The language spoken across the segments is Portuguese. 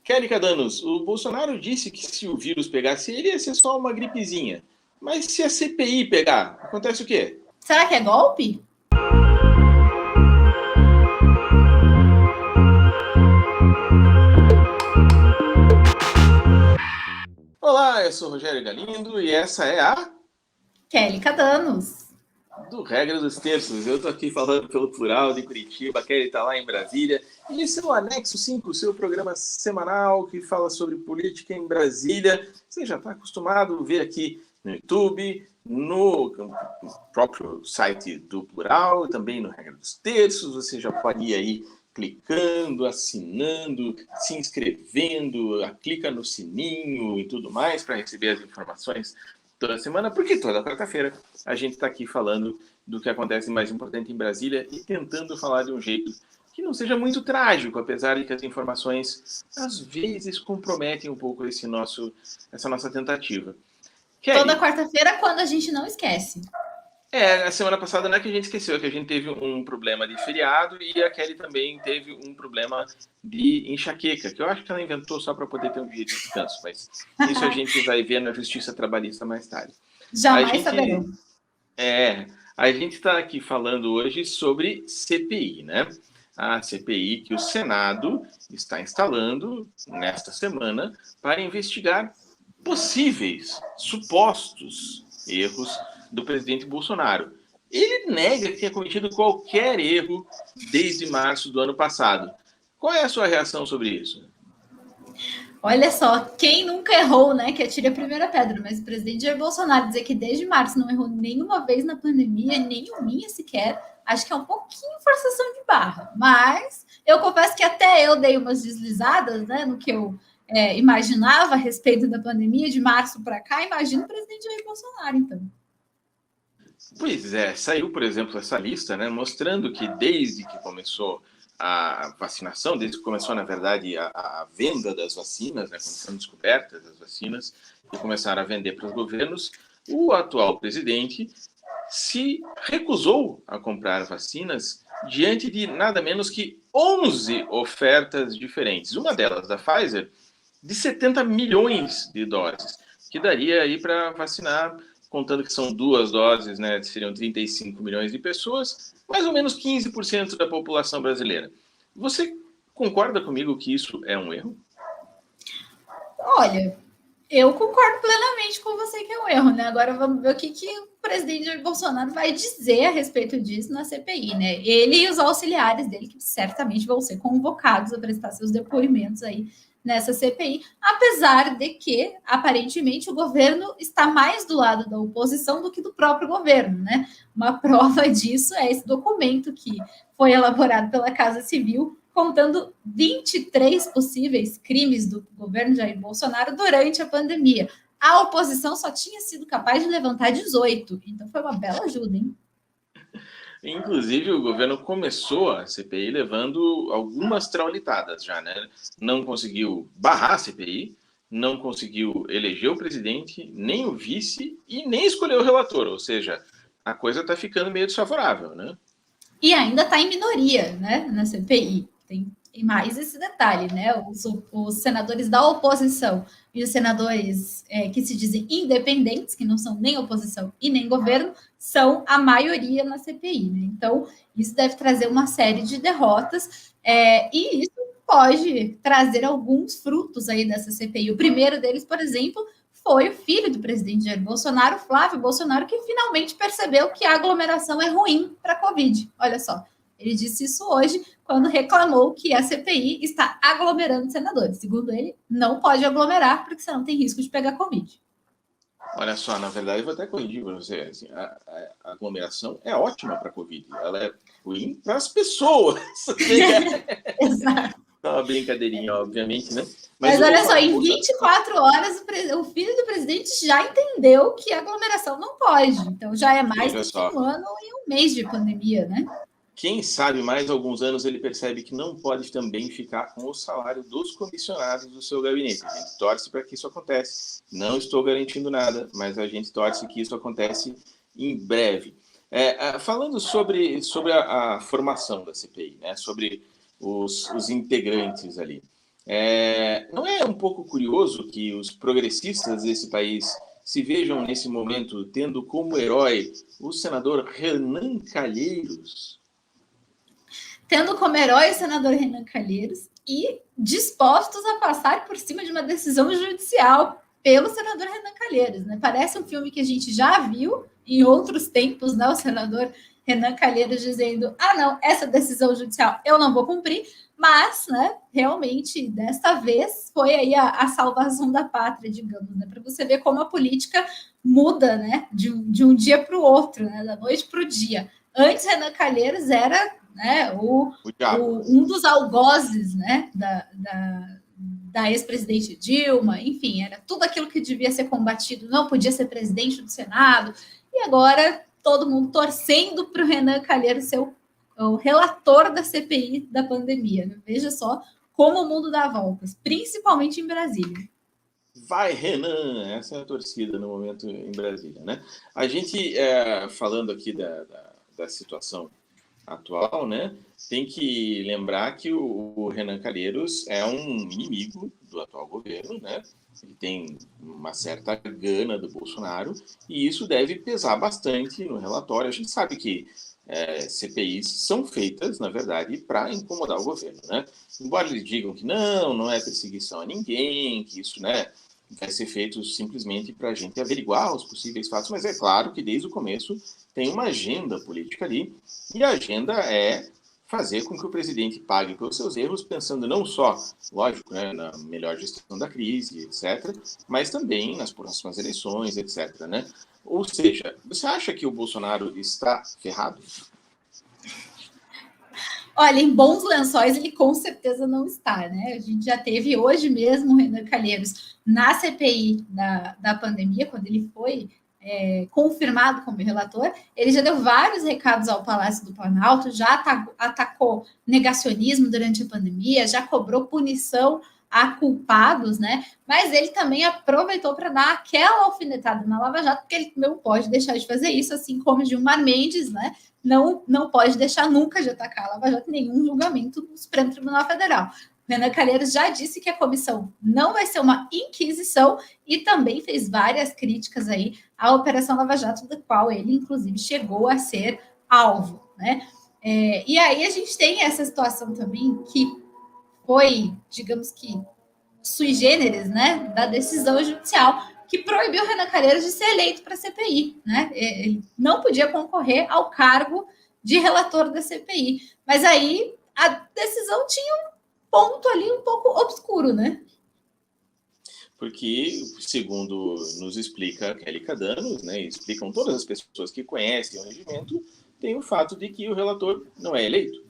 Kelly Cadanos, o Bolsonaro disse que se o vírus pegasse ele, ia ser só uma gripezinha. Mas se a CPI pegar, acontece o quê? Será que é golpe? Olá, eu sou o Rogério Galindo e essa é a Kelly Cadanos. do Regra dos Terços. Eu tô aqui falando pelo plural de Curitiba, a Kelly tá lá em Brasília. E esse é o Anexo 5, o seu programa semanal que fala sobre política em Brasília. Você já está acostumado a ver aqui no YouTube, no próprio site do Plural, também no Regra dos Terços. Você já pode ir aí clicando, assinando, se inscrevendo, clica no sininho e tudo mais para receber as informações toda semana, porque toda quarta-feira a gente está aqui falando do que acontece mais importante em Brasília e tentando falar de um jeito que não seja muito trágico, apesar de que as informações às vezes comprometem um pouco essa nossa tentativa. Kelly, toda quarta-feira, quando a gente não esquece. A semana passada não é que a gente esqueceu, é que a gente teve um problema de feriado e a Kelly também teve um problema de enxaqueca, que eu acho que ela inventou só para poder ter um dia de descanso, mas isso a gente vai ver na Justiça Trabalhista mais tarde. Jamais saberão. A gente está aqui falando hoje sobre CPI, né? A CPI que o Senado está instalando nesta semana para investigar possíveis, supostos erros do presidente Bolsonaro. Ele nega que tenha cometido qualquer erro desde março do ano passado. Qual é a sua reação sobre isso? Olha só, quem nunca errou, né? Que atire a primeira pedra. Mas o presidente Jair Bolsonaro dizer que desde março não errou nenhuma vez na pandemia, nenhuma sequer, acho que é um pouquinho forçação de barra. Mas eu confesso que até eu dei umas deslizadas, né? No que eu imaginava a respeito da pandemia de março para cá. Imagina o presidente Jair Bolsonaro, então. Pois é, saiu, por exemplo, essa lista, né, mostrando que desde que começou a vacinação, desde que começou, na verdade, a venda das vacinas, né, quando foram descobertas as vacinas e começaram a vender para os governos, o atual presidente se recusou a comprar vacinas diante de nada menos que 11 ofertas diferentes. Uma delas, da Pfizer, de 70 milhões de doses, que daria aí para vacinar, contando que são 2 doses, né, seriam 35 milhões de pessoas, mais ou menos 15% da população brasileira. Você concorda comigo que isso é um erro? Olha, eu concordo plenamente com você que é um erro, né? Agora vamos ver o que o presidente Jair Bolsonaro vai dizer a respeito disso na CPI, né? Ele e os auxiliares dele, que certamente vão ser convocados a prestar seus depoimentos aí nessa CPI, apesar de que, aparentemente, o governo está mais do lado da oposição do que do próprio governo, né? Uma prova disso é esse documento que foi elaborado pela Casa Civil, contando 23 possíveis crimes do governo Jair Bolsonaro durante a pandemia. A oposição só tinha sido capaz de levantar 18, então foi uma bela ajuda, hein? Inclusive, o governo começou a CPI levando algumas traulitadas já, né? Não conseguiu barrar a CPI, não conseguiu eleger o presidente, nem o vice e nem escolher o relator. Ou seja, a coisa está ficando meio desfavorável, né? E ainda está em minoria, né, na CPI. Tem mais esse detalhe, né? Os senadores da oposição e os senadores que se dizem independentes, que não são nem oposição e nem governo, são a maioria na CPI, né? Então, isso deve trazer uma série de derrotas, e isso pode trazer alguns frutos aí dessa CPI. O primeiro deles, por exemplo, foi o filho do presidente Jair Bolsonaro, Flávio Bolsonaro, que finalmente percebeu que a aglomeração é ruim para a Covid. Olha só, ele disse isso hoje, quando reclamou que a CPI está aglomerando senadores. Segundo ele, não pode aglomerar, porque senão tem risco de pegar Covid. Olha só, na verdade, eu vou até corrigir para você. Assim, a aglomeração é ótima para a Covid. Ela é ruim para as pessoas. Exato. É uma brincadeirinha, obviamente, né? Mas olha só, em 24 horas, o filho do presidente já entendeu que a aglomeração não pode. Então, já é mais do que um ano e um mês de pandemia, né? Quem sabe mais alguns anos ele percebe que não pode também ficar com o salário dos comissionados do seu gabinete. A gente torce para que isso aconteça. Não estou garantindo nada, mas a gente torce que isso acontece em breve. Falando sobre a formação da CPI, né? Sobre os integrantes ali. Não é um pouco curioso que os progressistas desse país se vejam nesse momento tendo como herói o senador Renan Calheiros. Tendo como herói o senador Renan Calheiros e dispostos a passar por cima de uma decisão judicial pelo senador Renan Calheiros, né? Parece um filme que a gente já viu em outros tempos, né? O senador Renan Calheiros dizendo: ah, não, essa decisão judicial eu não vou cumprir, mas, né, realmente, desta vez, foi aí a salvação da pátria, digamos, né? Para você ver como a política muda, né? De um dia para o outro, né? Da noite para o dia. Antes, Renan Calheiros era, né, um dos algozes, né, da ex-presidente Dilma, enfim, era tudo aquilo que devia ser combatido, não podia ser presidente do Senado, e agora todo mundo torcendo para o Renan Calheiros ser o relator da CPI da pandemia. Né? Veja só como o mundo dá voltas, principalmente em Brasília. Vai, Renan! Essa é a torcida no momento em Brasília, né? A gente, falando aqui da situação atual, né, tem que lembrar que o Renan Calheiros é um inimigo do atual governo, né? Ele tem uma certa gana do Bolsonaro e isso deve pesar bastante no relatório. A gente sabe que CPIs são feitas, na verdade, para incomodar o governo, né? Embora eles digam que não é perseguição a ninguém, que isso, né, vai ser feito simplesmente para a gente averiguar os possíveis fatos, mas é claro que desde o começo tem uma agenda política ali, e a agenda é fazer com que o presidente pague pelos seus erros, pensando não só, lógico, né, na melhor gestão da crise, etc., mas também nas próximas eleições, etc., né? Ou seja, você acha que o Bolsonaro está ferrado? Olha, em bons lençóis ele com certeza não está, né? A gente já teve hoje mesmo o Renan Calheiros na CPI da pandemia, quando ele foi confirmado como relator, ele já deu vários recados ao Palácio do Planalto, já atacou negacionismo durante a pandemia, já cobrou punição a culpados, né? Mas ele também aproveitou para dar aquela alfinetada na Lava Jato, porque ele não pode deixar de fazer isso, assim como Gilmar Mendes, né? Não pode deixar nunca de atacar a Lava Jato em nenhum julgamento do Supremo Tribunal Federal. Renan Calheiros já disse que a comissão não vai ser uma inquisição e também fez várias críticas aí à Operação Lava Jato, da qual ele, inclusive, chegou a ser alvo, né? E aí a gente tem essa situação também que foi, digamos que, sui generis, né, da decisão judicial que proibiu o Renan Calheiros de ser eleito para a CPI, né? Ele não podia concorrer ao cargo de relator da CPI. Mas aí a decisão tinha um ponto ali um pouco obscuro, né? Porque, segundo nos explica Kelly Cadanos, né, explicam todas as pessoas que conhecem o regimento, tem o fato de que o relator não é eleito.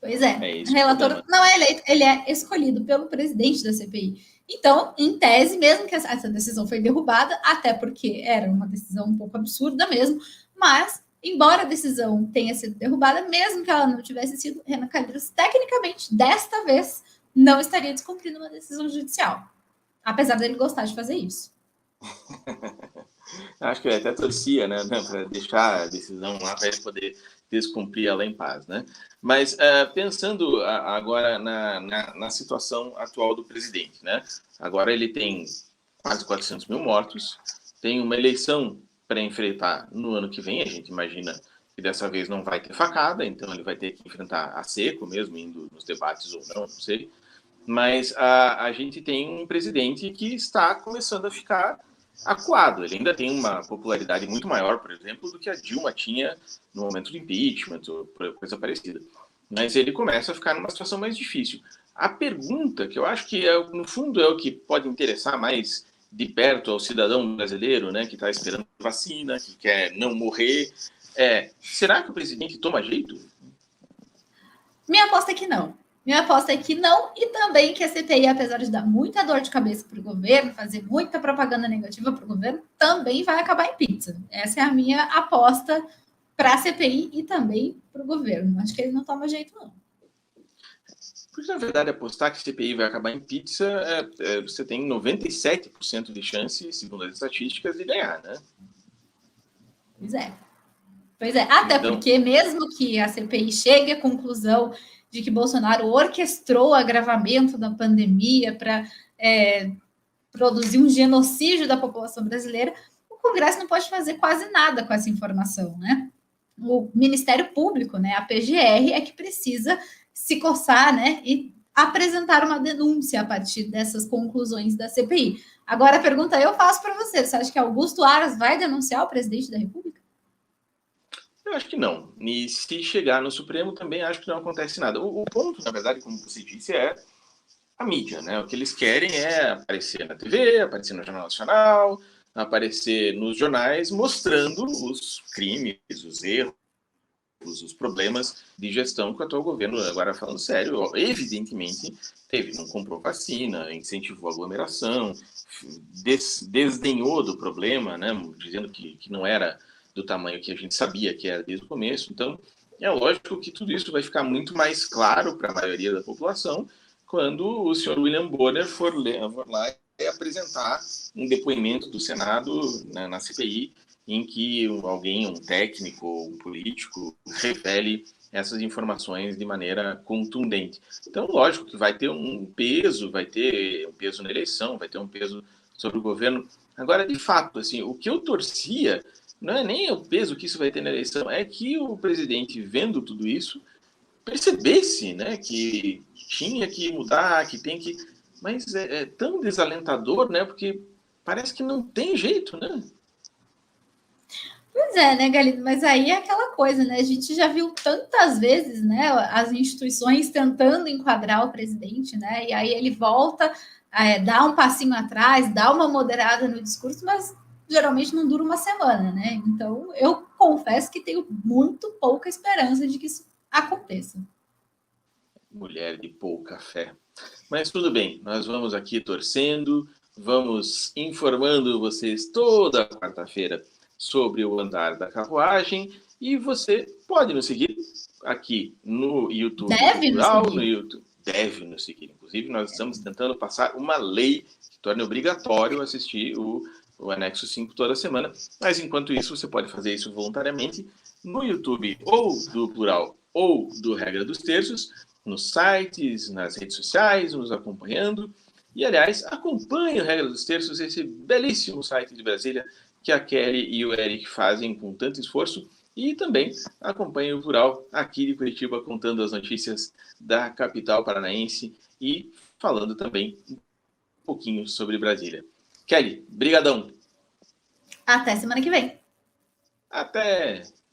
Pois é, o relator não é eleito, ele é escolhido pelo presidente da CPI. Então, em tese, mesmo que essa decisão foi derrubada, até porque era uma decisão um pouco absurda mesmo, mas, embora a decisão tenha sido derrubada, mesmo que ela não tivesse sido, Renan Calheiros, tecnicamente, desta vez, não estaria descumprindo uma decisão judicial. Apesar dele gostar de fazer isso. Acho que ele até torcia, né, para deixar a decisão lá para ele poder descumprir ela em paz, né? Mas pensando agora na situação atual do presidente, né? Agora ele tem quase 400 mil mortos, tem uma eleição para enfrentar no ano que vem, a gente imagina que dessa vez não vai ter facada, então ele vai ter que enfrentar a seco mesmo, indo nos debates ou não sei. Mas a gente tem um presidente que está começando a ficar acuado. Ele ainda tem uma popularidade muito maior, por exemplo, do que a Dilma tinha no momento do impeachment, ou coisa parecida. Mas ele começa a ficar numa situação mais difícil. A pergunta, que eu acho que, no fundo, é o que pode interessar mais de perto ao cidadão brasileiro, né, que está esperando vacina, que quer não morrer, será que o presidente toma jeito? Minha aposta é que não. Minha aposta é que não, e também que a CPI, apesar de dar muita dor de cabeça para o governo, fazer muita propaganda negativa para o governo, também vai acabar em pizza. Essa é a minha aposta para a CPI e também para o governo. Acho que ele não toma jeito, não. Porque, na verdade, apostar que a CPI vai acabar em pizza, você tem 97% de chance, segundo as estatísticas, de ganhar, né? Pois é. Até então, porque mesmo que a CPI chegue à conclusão de que Bolsonaro orquestrou o agravamento da pandemia para produzir um genocídio da população brasileira, o Congresso não pode fazer quase nada com essa informação, né? O Ministério Público, né, a PGR, é que precisa se coçar, né, e apresentar uma denúncia a partir dessas conclusões da CPI. Agora, a pergunta eu faço para você: você acha que Augusto Aras vai denunciar o presidente da República? Eu acho que não. E se chegar no Supremo, também acho que não acontece nada. O ponto, na verdade, como você disse, é a mídia, né? O que eles querem é aparecer na TV, aparecer no Jornal Nacional, aparecer nos jornais, mostrando os crimes, os erros, os problemas de gestão que o atual governo, agora falando sério, evidentemente teve. Não comprou vacina, incentivou a aglomeração, desdenhou do problema, né? Dizendo que não era do tamanho que a gente sabia que era desde o começo. Então, é lógico que tudo isso vai ficar muito mais claro para a maioria da população quando o senhor William Bonner for lá e apresentar um depoimento do Senado, né, na CPI, em que alguém, um técnico, um político, revele essas informações de maneira contundente. Então, lógico que vai ter um peso na eleição, vai ter um peso sobre o governo. Agora, de fato, assim, o que eu torcia não é nem o peso que isso vai ter na eleição, é que o presidente, vendo tudo isso, percebesse, né, que tinha que mudar, que tem que... Mas é tão desalentador, né, porque parece que não tem jeito, né? Pois é, né, Galindo? Mas aí é aquela coisa, né? A gente já viu tantas vezes, né, as instituições tentando enquadrar o presidente, né? E aí ele volta, dá um passinho atrás, dá uma moderada no discurso, mas geralmente não dura uma semana, né? Então eu confesso que tenho muito pouca esperança de que isso aconteça. Mulher de pouca fé. Mas tudo bem, nós vamos aqui torcendo, vamos informando vocês toda quarta-feira sobre o andar da carruagem, e você pode nos seguir aqui no YouTube. Deve nos seguir. No YouTube. Deve nos seguir. Inclusive, nós estamos tentando passar uma lei que torne obrigatório assistir o Anexo 5 toda semana, mas enquanto isso, você pode fazer isso voluntariamente no YouTube ou do Plural ou do Regra dos Terços, nos sites, nas redes sociais, nos acompanhando. E, aliás, acompanhe o Regra dos Terços, esse belíssimo site de Brasília que a Kelly e o Eric fazem com tanto esforço. E também acompanhe o Plural aqui de Curitiba, contando as notícias da capital paranaense e falando também um pouquinho sobre Brasília. Kelly, brigadão. Até semana que vem. Até!